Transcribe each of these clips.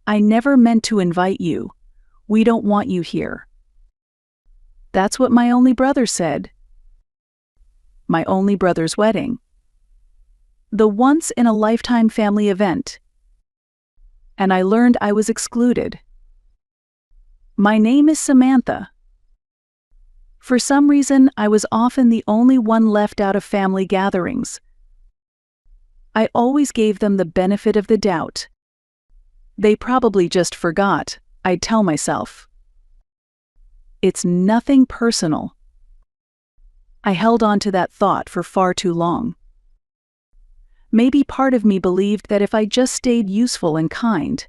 I never meant to invite you. We don't want you here." That's what my only brother said. My only brother's wedding. The once-in-a-lifetime family event. And I learned I was excluded. My name is Samantha. For some reason, I was often the only one left out of family gatherings. I always gave them the benefit of the doubt. They probably just forgot, I'd tell myself. It's nothing personal. I held on to that thought for far too long. Maybe part of me believed that if I just stayed useful and kind,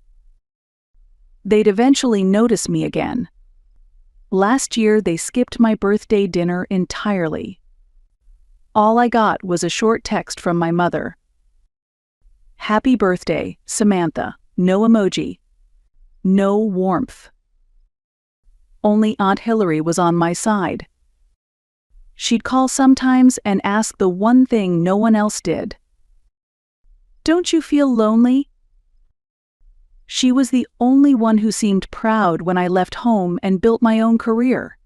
they'd eventually notice me again. Last year, they skipped my birthday dinner entirely. All I got was a short text from my mother. "Happy birthday, Samantha." No emoji. No warmth. Only Aunt Hillary was on my side. She'd call sometimes and ask the one thing no one else did. "Don't you feel lonely?" She was the only one who seemed proud when I left home and built my own career.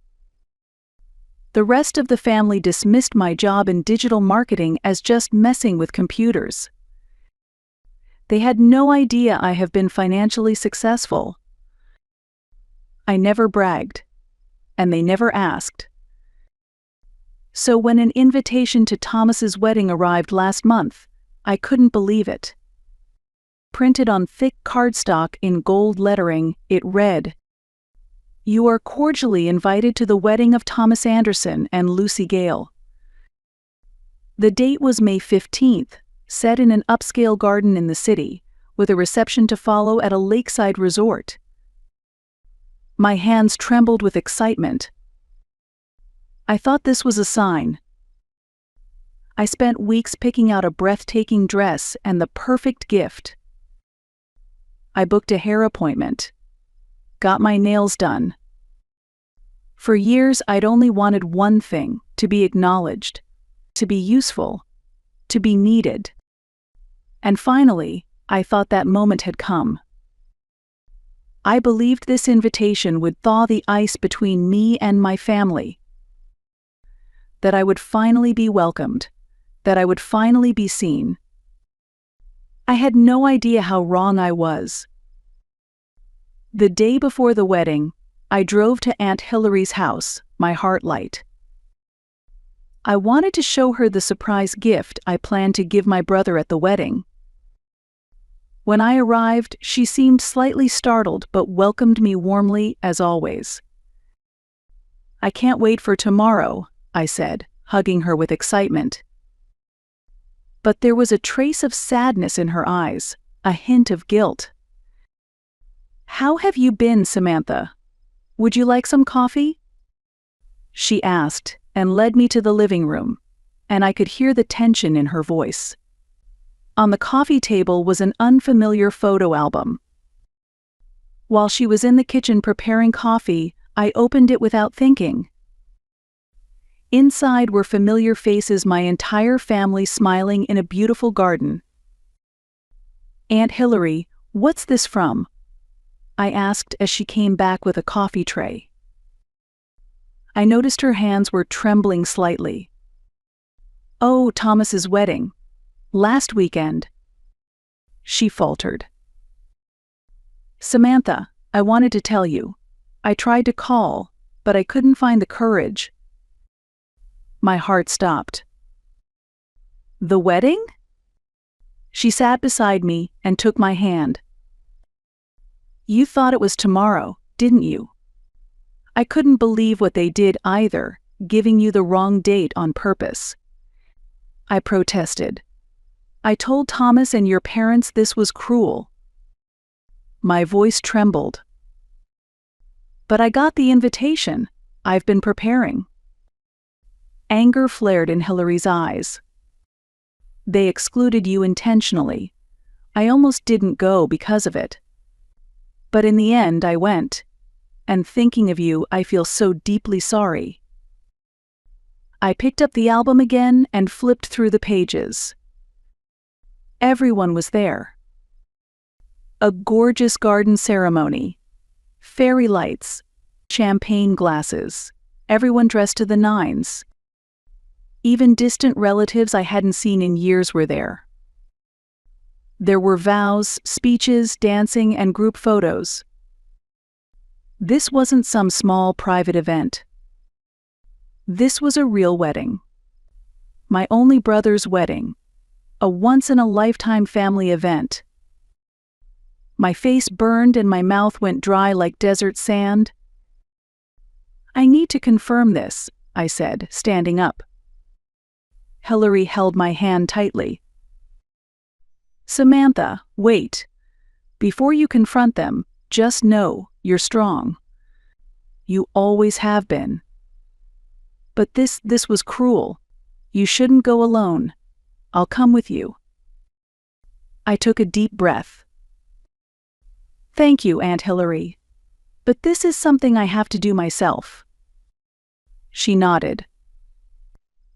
The rest of the family dismissed my job in digital marketing as just messing with computers. They had no idea I have been financially successful. I never bragged, and they never asked. So when an invitation to Thomas's wedding arrived last month, I couldn't believe it. Printed on thick cardstock in gold lettering, it read, "You are cordially invited to the wedding of Thomas Anderson and Lucy Gale." The date was May 15th, set in an upscale garden in the city, with a reception to follow at a lakeside resort. My hands trembled with excitement. I thought this was a sign. I spent weeks picking out a breathtaking dress and the perfect gift. I booked a hair appointment. Got my nails done. For years, I'd only wanted one thing: to be acknowledged, to be useful, to be needed. And finally, I thought that moment had come. I believed this invitation would thaw the ice between me and my family. That I would finally be welcomed. That I would finally be seen. I had no idea how wrong I was. The day before the wedding, I drove to Aunt Hillary's house, my heart light. I wanted to show her the surprise gift I planned to give my brother at the wedding. When I arrived, she seemed slightly startled but welcomed me warmly as always. "I can't wait for tomorrow," I said, hugging her with excitement. But there was a trace of sadness in her eyes, a hint of guilt. "How have you been, Samantha? Would you like some coffee?" she asked, and led me to the living room, and I could hear the tension in her voice. On the coffee table was an unfamiliar photo album. While she was in the kitchen preparing coffee, I opened it without thinking. Inside were familiar faces, my entire family smiling in a beautiful garden. "Aunt Hillary, what's this from?" I asked as she came back with a coffee tray. I noticed her hands were trembling slightly. "Oh, Thomas's wedding. Last weekend," she faltered. "Samantha, I wanted to tell you. I tried to call, but I couldn't find the courage." My heart stopped. "The wedding?" She sat beside me and took my hand. "You thought it was tomorrow, didn't you?" I couldn't believe what they did either, giving you the wrong date on purpose. I protested. "I told Thomas and your parents this was cruel." My voice trembled. "But I got the invitation. I've been preparing." Anger flared in Hillary's eyes. "They excluded you intentionally. I almost didn't go because of it. But in the end, I went. And thinking of you, I feel so deeply sorry." I picked up the album again and flipped through the pages. Everyone was there. A gorgeous garden ceremony. Fairy lights. Champagne glasses. Everyone dressed to the nines. Even distant relatives I hadn't seen in years were there. There were vows, speeches, dancing, and group photos. This wasn't some small private event. This was a real wedding. My only brother's wedding. A once-in-a-lifetime family event. My face burned and my mouth went dry like desert sand. "I need to confirm this," I said, standing up. Hillary held my hand tightly. "Samantha, wait. Before you confront them, just know you're strong. You always have been. But this was cruel. You shouldn't go alone. I'll come with you." I took a deep breath. "Thank you, Aunt Hillary. But this is something I have to do myself." She nodded.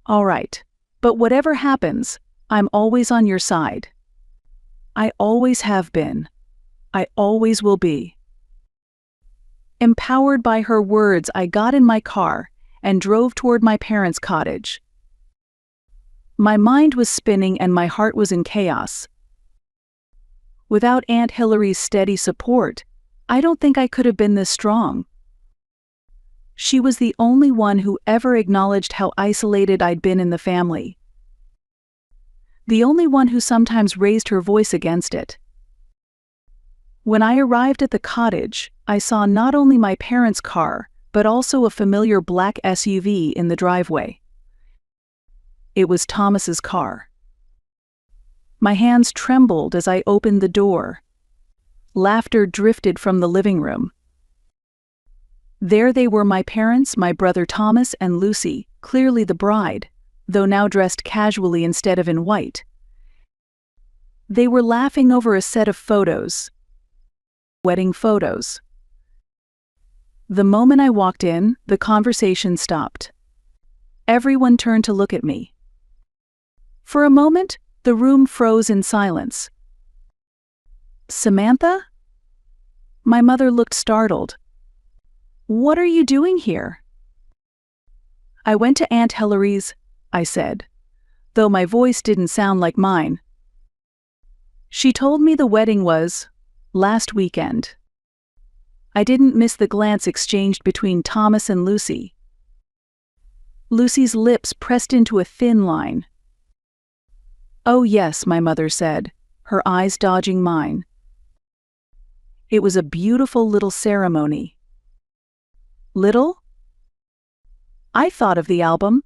"All right. But whatever happens, I'm always on your side. I always have been. I always will be." Empowered by her words, I got in my car and drove toward my parents' cottage. My mind was spinning and my heart was in chaos. Without Aunt Hillary's steady support, I don't think I could have been this strong. She was the only one who ever acknowledged how isolated I'd been in the family. The only one who sometimes raised her voice against it. When I arrived at the cottage, I saw not only my parents' car, but also a familiar black SUV in the driveway. It was Thomas's car. My hands trembled as I opened the door. Laughter drifted from the living room. There they were, my parents, my brother Thomas, and Lucy, clearly the bride, though now dressed casually instead of in white. They were laughing over a set of photos. Wedding photos. The moment I walked in, the conversation stopped. Everyone turned to look at me. For a moment, the room froze in silence. "Samantha?" My mother looked startled. "What are you doing here?" "I went to Aunt Hillary's," I said, though my voice didn't sound like mine. "She told me the wedding was last weekend." I didn't miss the glance exchanged between Thomas and Lucy. Lucy's lips pressed into a thin line. "Oh yes," my mother said, her eyes dodging mine. "It was a beautiful little ceremony." Little? I thought of the album.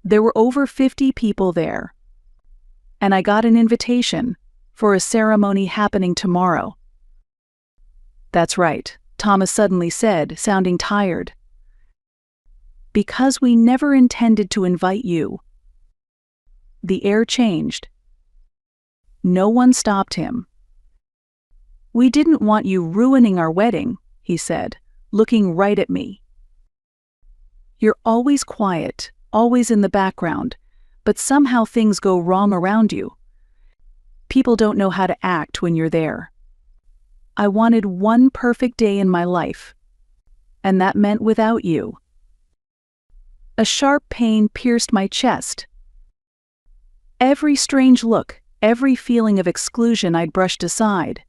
There were over 50 people there. And I got an invitation for a ceremony happening tomorrow. "That's right," Thomas suddenly said, sounding tired. "Because we never intended to invite you." The air changed. No one stopped him. "We didn't want you ruining our wedding," he said, looking right at me. "You're always quiet, always in the background, but somehow things go wrong around you. People don't know how to act when you're there. I wanted one perfect day in my life, and that meant without you." A sharp pain pierced my chest. Every strange look, every feeling of exclusion I'd brushed aside.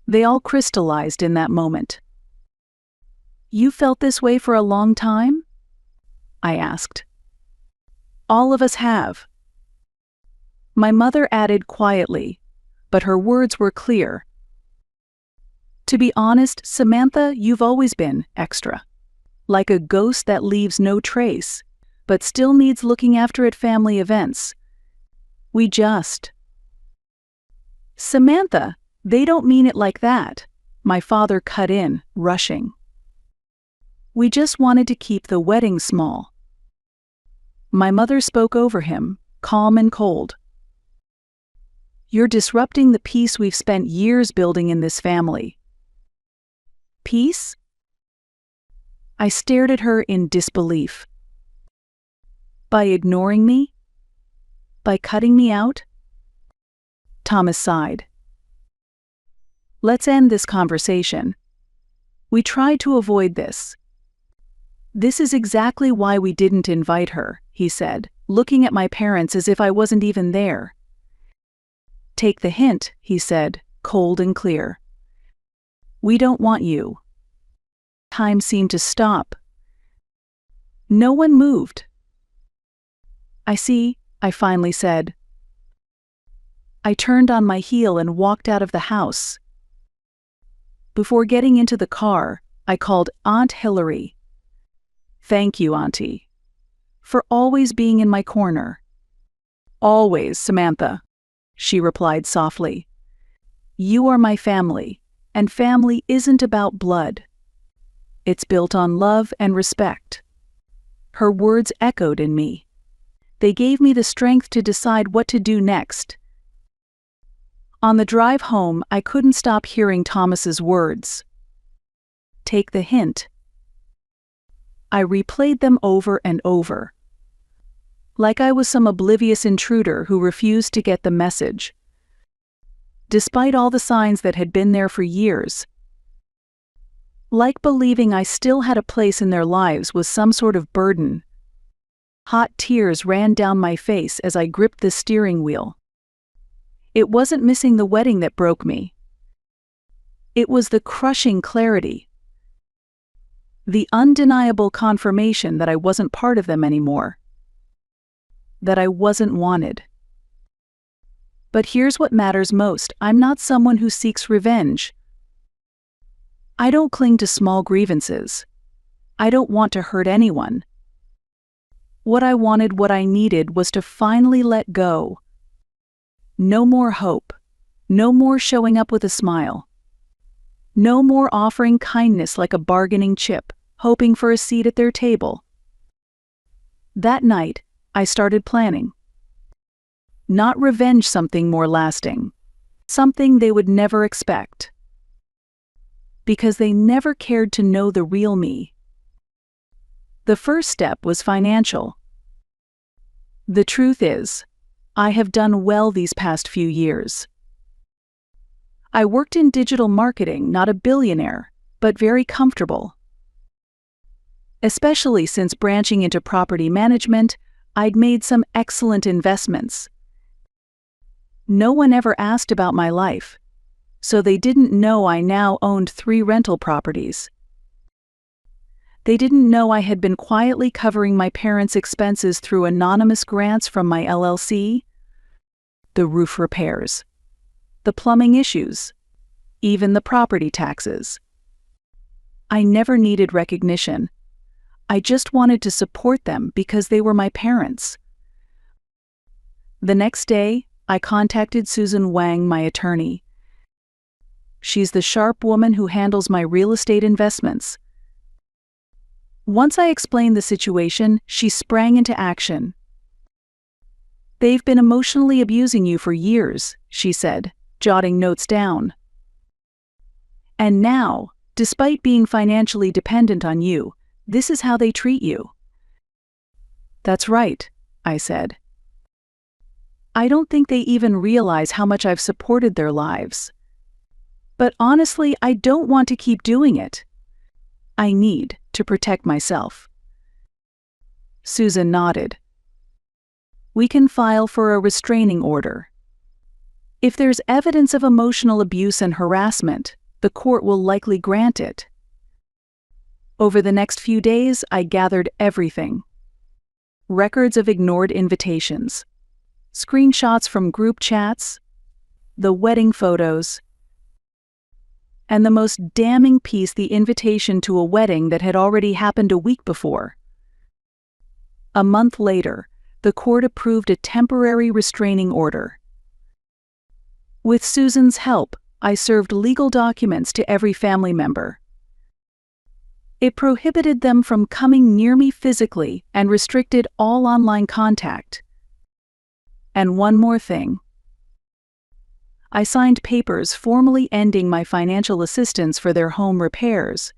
They all crystallized in that moment. "You felt this way for a long time?" I asked. "All of us have." My mother added quietly, but her words were clear. "To be honest, Samantha, you've always been extra. Like a ghost that leaves no trace, but still needs looking after at family events. We just—" "Samantha, they don't mean it like that," my father cut in, rushing. "We just wanted to keep the wedding small." My mother spoke over him, calm and cold. "You're disrupting the peace we've spent years building in this family." "Peace?" I stared at her in disbelief. "By ignoring me? By cutting me out?" Thomas sighed. Let's end this conversation. We tried to avoid this. This is exactly why we didn't invite her, he said, looking at my parents as if I wasn't even there. Take the hint, he said, cold and clear. We don't want you. Time seemed to stop. No one moved. I see, I finally said. I turned on my heel and walked out of the house. Before getting into the car, I called Aunt Hillary. Thank you, Auntie, for always being in my corner. Always, Samantha, she replied softly. You are my family, and family isn't about blood. It's built on love and respect. Her words echoed in me. They gave me the strength to decide what to do next. On the drive home, I couldn't stop hearing Thomas's words. Take the hint. I replayed them over and over, like I was some oblivious intruder who refused to get the message. Despite all the signs that had been there for years, like believing I still had a place in their lives was some sort of burden. Hot tears ran down my face as I gripped the steering wheel. It wasn't missing the wedding that broke me. It was the crushing clarity, the undeniable confirmation that I wasn't part of them anymore, that I wasn't wanted. But here's what matters most: I'm not someone who seeks revenge. I don't cling to small grievances. I don't want to hurt anyone. What I wanted, what I needed, was to finally let go. No more hope. No more showing up with a smile. No more offering kindness like a bargaining chip, hoping for a seat at their table. That night, I started planning. Not revenge, something more lasting. Something they would never expect. Because they never cared to know the real me. The first step was financial. The truth is, I have done well these past few years. I worked in digital marketing, not a billionaire, but very comfortable. Especially since branching into property management, I'd made some excellent investments. No one ever asked about my life, so they didn't know I now owned 3 rental properties. They didn't know I had been quietly covering my parents' expenses through anonymous grants from my LLC, the roof repairs, the plumbing issues, even the property taxes. I never needed recognition. I just wanted to support them because they were my parents. The next day, I contacted Susan Wang, my attorney. She's the sharp woman who handles my real estate investments. Once I explained the situation, she sprang into action. They've been emotionally abusing you for years, she said, jotting notes down. And now, despite being financially dependent on you, this is how they treat you. That's right, I said. I don't think they even realize how much I've supported their lives. But honestly, I don't want to keep doing it. I need to protect myself. Susan nodded. We can file for a restraining order. If there's evidence of emotional abuse and harassment, the court will likely grant it. Over the next few days, I gathered everything. Records of ignored invitations, screenshots from group chats, the wedding photos, and the most damning piece, the invitation to a wedding that had already happened a week before. A month later, the court approved a temporary restraining order. With Susan's help, I served legal documents to every family member. It prohibited them from coming near me physically and restricted all online contact. And one more thing. I signed papers formally ending my financial assistance for their home repairs.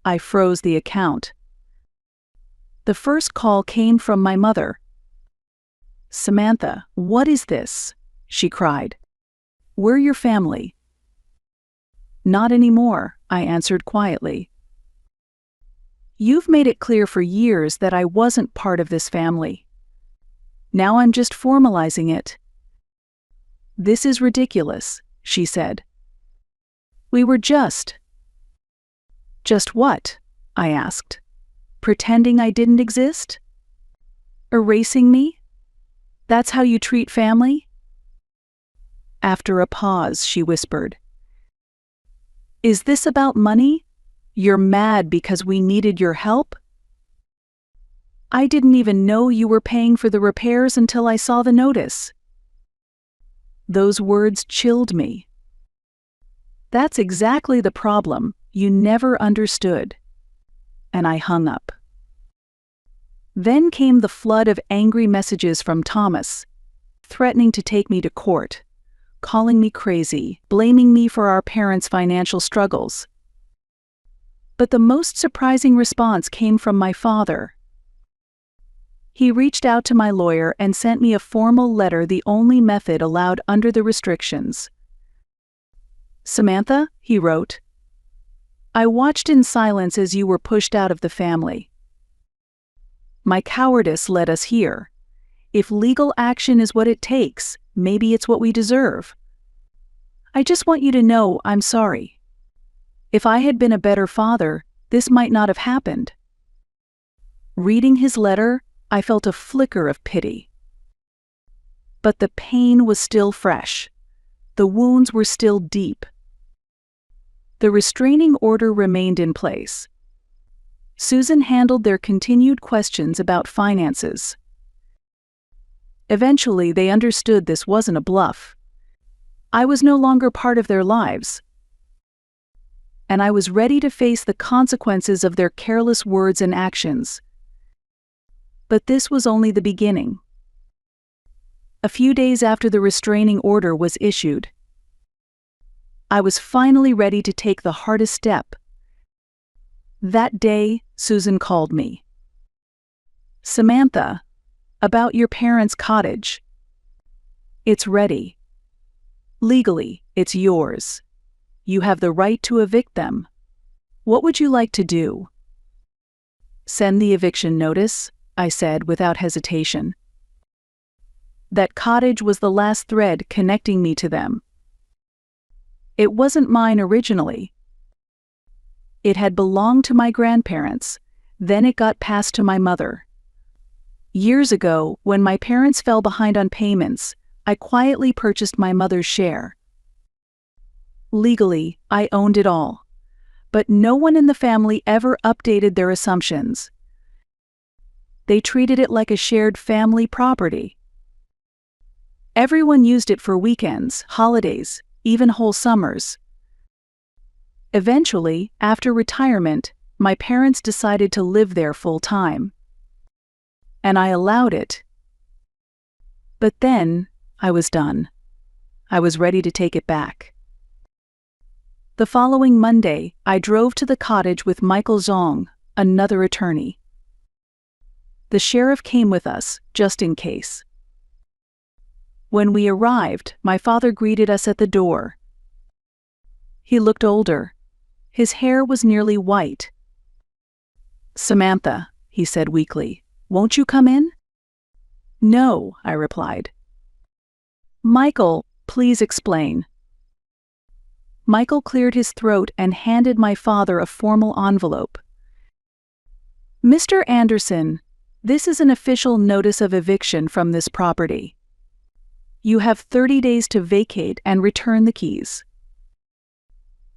I froze the account. The first call came from my mother. Samantha, what is this? She cried. We're your family. Not anymore, I answered quietly. You've made it clear for years that I wasn't part of this family. Now I'm just formalizing it. This is ridiculous, she said. We were just. Just what? I asked. Pretending I didn't exist? Erasing me? That's how you treat family? After a pause, she whispered. Is this about money? You're mad because we needed your help? I didn't even know you were paying for the repairs until I saw the notice. Those words chilled me. That's exactly the problem. You never understood. And I hung up. Then came the flood of angry messages from Thomas, threatening to take me to court, calling me crazy, blaming me for our parents' financial struggles. But the most surprising response came from my father. He reached out to my lawyer and sent me a formal letter, the only method allowed under the restrictions. Samantha, he wrote, I watched in silence as you were pushed out of the family. My cowardice led us here. If legal action is what it takes, maybe it's what we deserve. I just want you to know I'm sorry. If I had been a better father, this might not have happened. Reading his letter, I felt a flicker of pity. But the pain was still fresh. The wounds were still deep. The restraining order remained in place. Susan handled their continued questions about finances. Eventually, they understood this wasn't a bluff. I was no longer part of their lives, and I was ready to face the consequences of their careless words and actions. But this was only the beginning. A few days after the restraining order was issued, I was finally ready to take the hardest step. That day, Susan called me. Samantha, about your parents' cottage. It's ready. Legally, it's yours. You have the right to evict them. What would you like to do? Send the eviction notice, I said without hesitation. That cottage was the last thread connecting me to them. It wasn't mine originally. It had belonged to my grandparents, then it got passed to my mother. Years ago, when my parents fell behind on payments, I quietly purchased my mother's share. Legally, I owned it all, but no one in the family ever updated their assumptions. They treated it like a shared family property. Everyone used it for weekends, holidays, even whole summers. Eventually, after retirement, my parents decided to live there full-time. And I allowed it. But then, I was done. I was ready to take it back. The following Monday, I drove to the cottage with Michael Zhang, another attorney. The sheriff came with us, just in case. When we arrived, my father greeted us at the door. He looked older. His hair was nearly white. Samantha, he said weakly, won't you come in? No, I replied. Michael, please explain. Michael cleared his throat and handed my father a formal envelope. Mr. Anderson, this is an official notice of eviction from this property. You have 30 days to vacate and return the keys.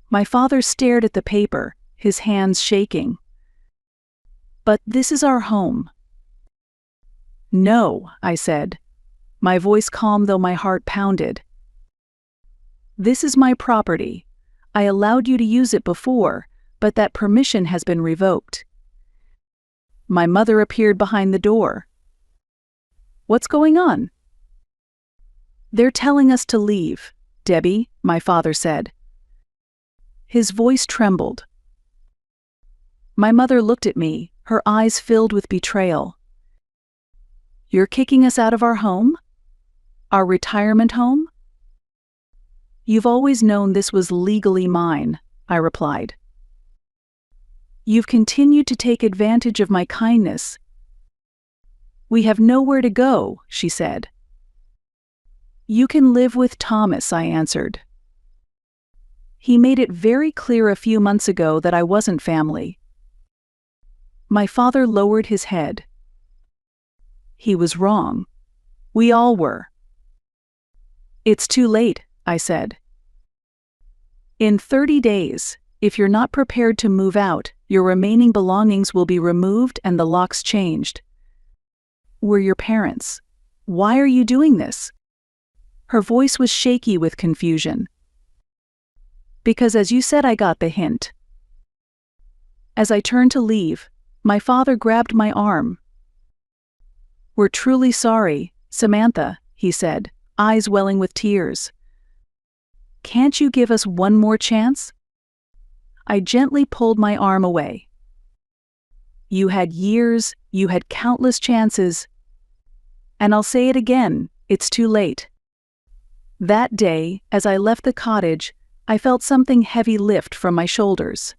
My father stared at the paper, his hands shaking. But this is our home. No, I said, my voice calm though my heart pounded. This is my property. I allowed you to use it before, but that permission has been revoked. My mother appeared behind the door. What's going on? They're telling us to leave, Debbie, my father said. His voice trembled. My mother looked at me, her eyes filled with betrayal. You're kicking us out of our home? Our retirement home? You've always known this was legally mine, I replied. You've continued to take advantage of my kindness. We have nowhere to go, she said. You can live with Thomas, I answered. He made it very clear a few months ago that I wasn't family. My father lowered his head. He was wrong. We all were. It's too late, I said. In 30 days, if you're not prepared to move out, your remaining belongings will be removed and the locks changed. We're your parents. Why are you doing this? Her voice was shaky with confusion. Because as you said, I got the hint. As I turned to leave, my father grabbed my arm. We're truly sorry, Samantha, he said, eyes welling with tears. Can't you give us one more chance? I gently pulled my arm away. You had years, you had countless chances. And I'll say it again, it's too late. That day, as I left the cottage, I felt something heavy lift from my shoulders.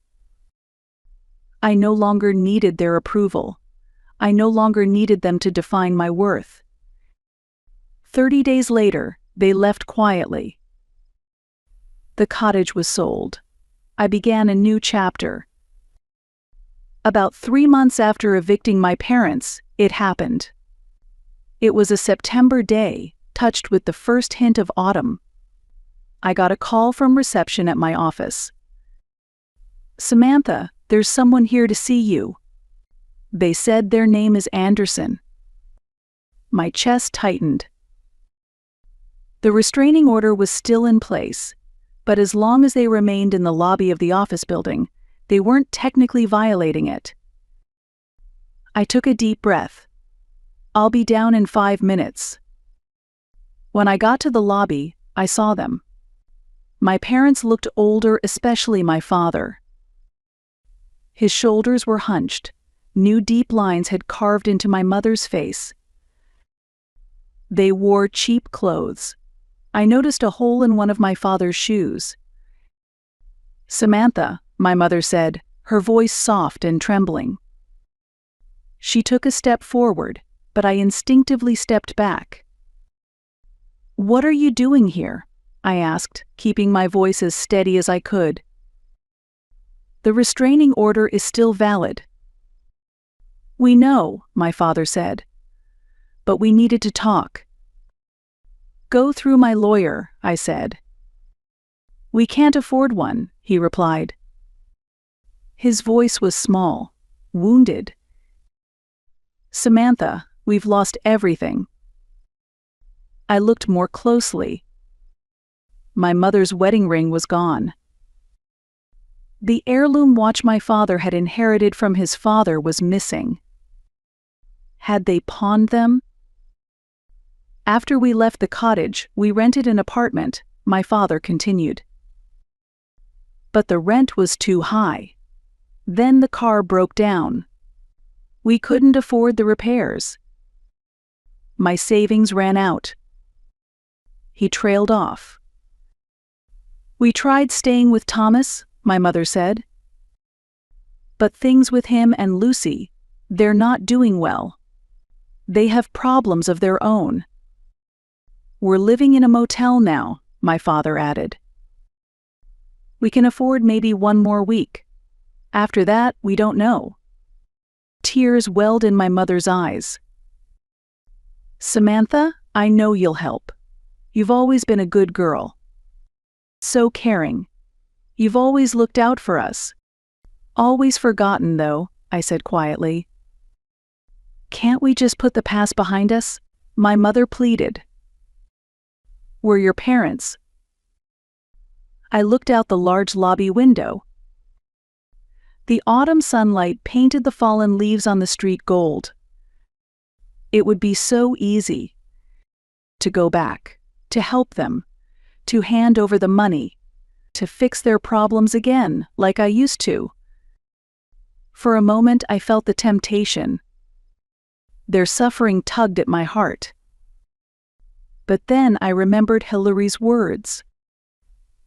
I no longer needed their approval. I no longer needed them to define my worth. 30 days later, they left quietly. The cottage was sold. I began a new chapter. About 3 months after evicting my parents, it happened. It was a September day, touched with the first hint of autumn. I got a call from reception at my office. Samantha, there's someone here to see you. They said their name is Anderson. My chest tightened. The restraining order was still in place, but as long as they remained in the lobby of the office building, they weren't technically violating it. I took a deep breath. I'll be down in 5 minutes. When I got to the lobby, I saw them. My parents looked older, especially my father. His shoulders were hunched. New deep lines had carved into my mother's face. They wore cheap clothes. I noticed a hole in one of my father's shoes. Samantha, my mother said, her voice soft and trembling. She took a step forward, but I instinctively stepped back. What are you doing here? I asked, keeping my voice as steady as I could. The restraining order is still valid. We know, my father said. But we needed to talk. Go through my lawyer, I said. We can't afford one, he replied. His voice was small, wounded. Samantha, we've lost everything. I looked more closely. My mother's wedding ring was gone. The heirloom watch my father had inherited from his father was missing. Had they pawned them? After we left the cottage, we rented an apartment, my father continued. But the rent was too high. Then the car broke down. We couldn't afford the repairs. My savings ran out. He trailed off. We tried staying with Thomas, my mother said. But things with him and Lucy, they're not doing well. They have problems of their own. We're living in a motel now, my father added. We can afford maybe 1 more week. After that, we don't know. Tears welled in my mother's eyes. Samantha, I know you'll help. You've always been a good girl. So caring. You've always looked out for us. Always forgotten, though, I said quietly. Can't we just put the past behind us? My mother pleaded. We're your parents. I looked out the large lobby window. The autumn sunlight painted the fallen leaves on the street gold. It would be so easy to go back, to help them, to hand over the money, to fix their problems again, like I used to. For a moment I felt the temptation. Their suffering tugged at my heart. But then I remembered Hillary's words.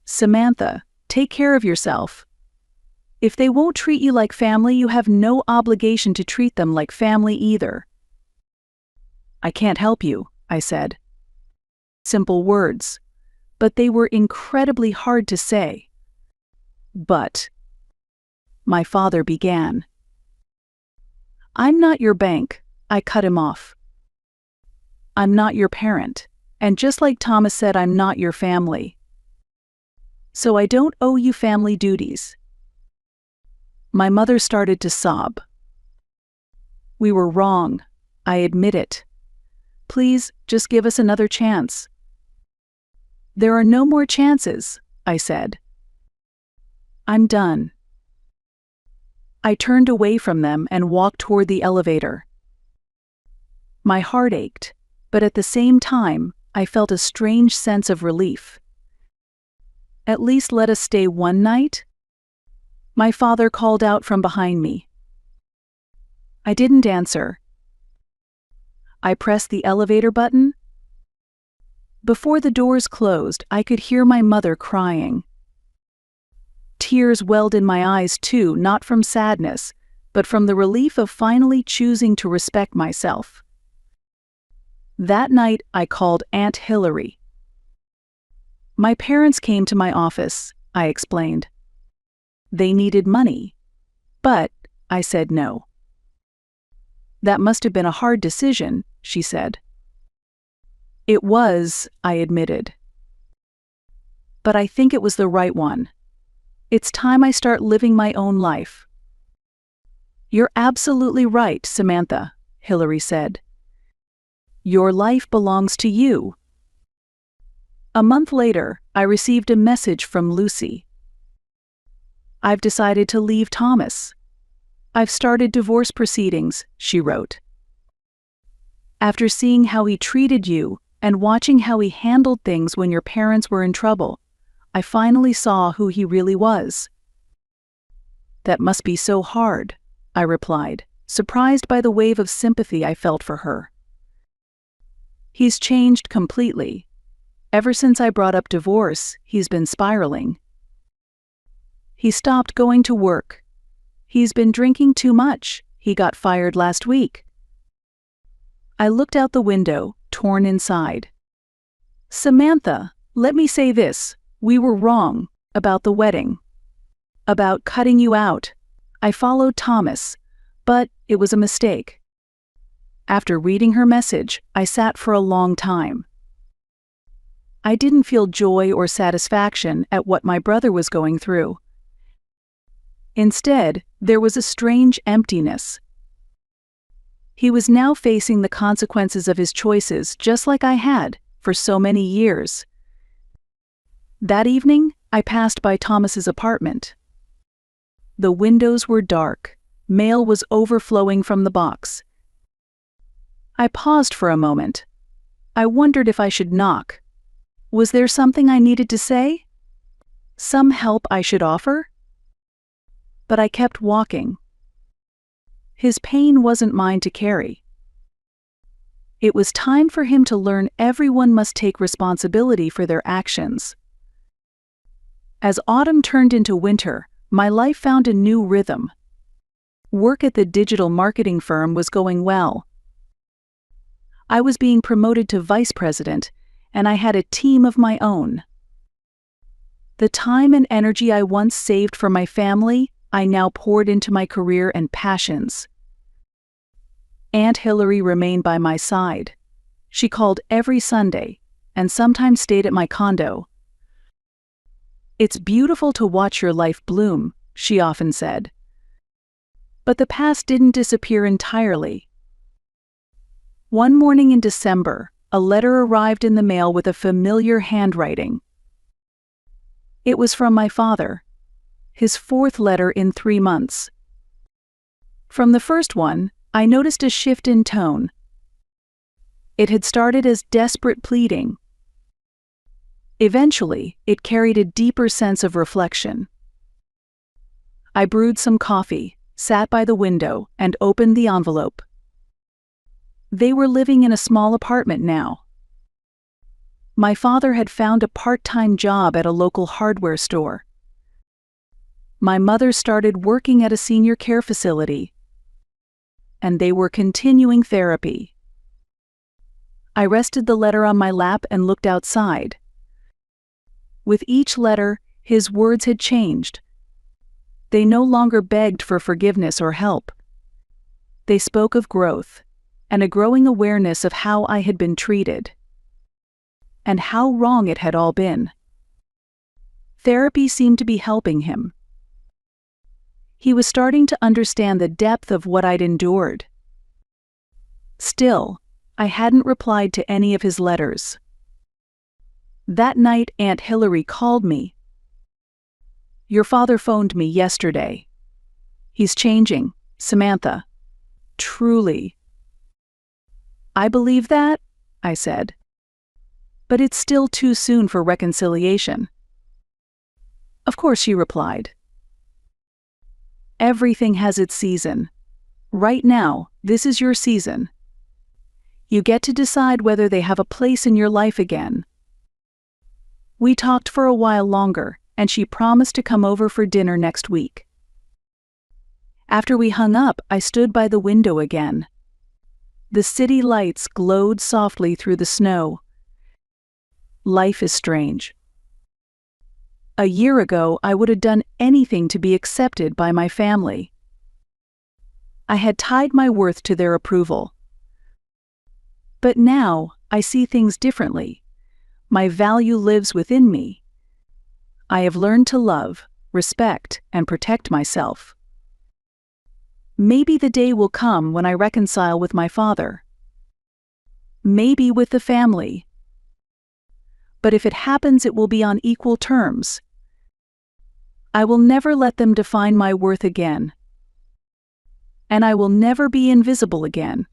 "Samantha, take care of yourself. If they won't treat you like family, you have no obligation to treat them like family either." "I can't help you," I said. Simple words, but they were incredibly hard to say. "But," my father began. "I'm not your bank," I cut him off. "I'm not your parent, and just like Thomas said, I'm not your family. So I don't owe you family duties." My mother started to sob. "We were wrong. I admit it. Please, just give us another chance." "There are no more chances," I said. "I'm done." I turned away from them and walked toward the elevator. My heart ached, but at the same time, I felt a strange sense of relief. "At least let us stay one night?" My father called out from behind me. I didn't answer. I pressed the elevator button. Before the doors closed, I could hear my mother crying. Tears welled in my eyes too, not from sadness, but from the relief of finally choosing to respect myself. That night, I called Aunt Hillary. "My parents came to my office," I explained. "They needed money, but I said no." "That must have been a hard decision," she said. "It was," I admitted. "But I think it was the right one. It's time I start living my own life." "You're absolutely right, Samantha," Hillary said. "Your life belongs to you." A month later, I received a message from Lucy. "I've decided to leave Thomas. I've started divorce proceedings," she wrote. "After seeing how he treated you and watching how he handled things when your parents were in trouble, I finally saw who he really was." "That must be so hard," I replied, surprised by the wave of sympathy I felt for her. "He's changed completely. Ever since I brought up divorce, he's been spiraling. He stopped going to work. He's been drinking too much. He got fired last week." I looked out the window, torn inside. "Samantha, let me say this. We were wrong about the wedding. About cutting you out. I followed Thomas, but it was a mistake." After reading her message, I sat for a long time. I didn't feel joy or satisfaction at what my brother was going through. Instead, there was a strange emptiness. He was now facing the consequences of his choices just like I had for so many years. That evening, I passed by Thomas's apartment. The windows were dark. Mail was overflowing from the box. I paused for a moment. I wondered if I should knock. Was there something I needed to say? Some help I should offer? But I kept walking. His pain wasn't mine to carry. It was time for him to learn everyone must take responsibility for their actions. As autumn turned into winter, my life found a new rhythm. Work at the digital marketing firm was going well. I was being promoted to vice president, and I had a team of my own. The time and energy I once saved for my family, I now poured into my career and passions. Aunt Hillary remained by my side. She called every Sunday, and sometimes stayed at my condo. "It's beautiful to watch your life bloom," she often said. But the past didn't disappear entirely. One morning in December, a letter arrived in the mail with a familiar handwriting. It was from my father, his fourth letter in 3 months. From the first one, I noticed a shift in tone. It had started as desperate pleading. Eventually, it carried a deeper sense of reflection. I brewed some coffee, sat by the window, and opened the envelope. They were living in a small apartment now. My father had found a part-time job at a local hardware store. My mother started working at a senior care facility, and they were continuing therapy. I rested the letter on my lap and looked outside. With each letter, his words had changed. They no longer begged for forgiveness or help. They spoke of growth, and a growing awareness of how I had been treated, and how wrong it had all been. Therapy seemed to be helping him. He was starting to understand the depth of what I'd endured. Still, I hadn't replied to any of his letters. That night, Aunt Hillary called me. "Your father phoned me yesterday. He's changing, Samantha. Truly." "I believe that," I said. "But it's still too soon for reconciliation." "Of course," she replied. "Everything has its season. Right now, this is your season. You get to decide whether they have a place in your life again." We talked for a while longer, and she promised to come over for dinner next week. After we hung up, I stood by the window again. The city lights glowed softly through the snow. Life is strange. A year ago, I would have done anything to be accepted by my family. I had tied my worth to their approval. But now, I see things differently. My value lives within me. I have learned to love, respect, and protect myself. Maybe the day will come when I reconcile with my father. Maybe with the family. But if it happens, it will be on equal terms. I will never let them define my worth again. And I will never be invisible again.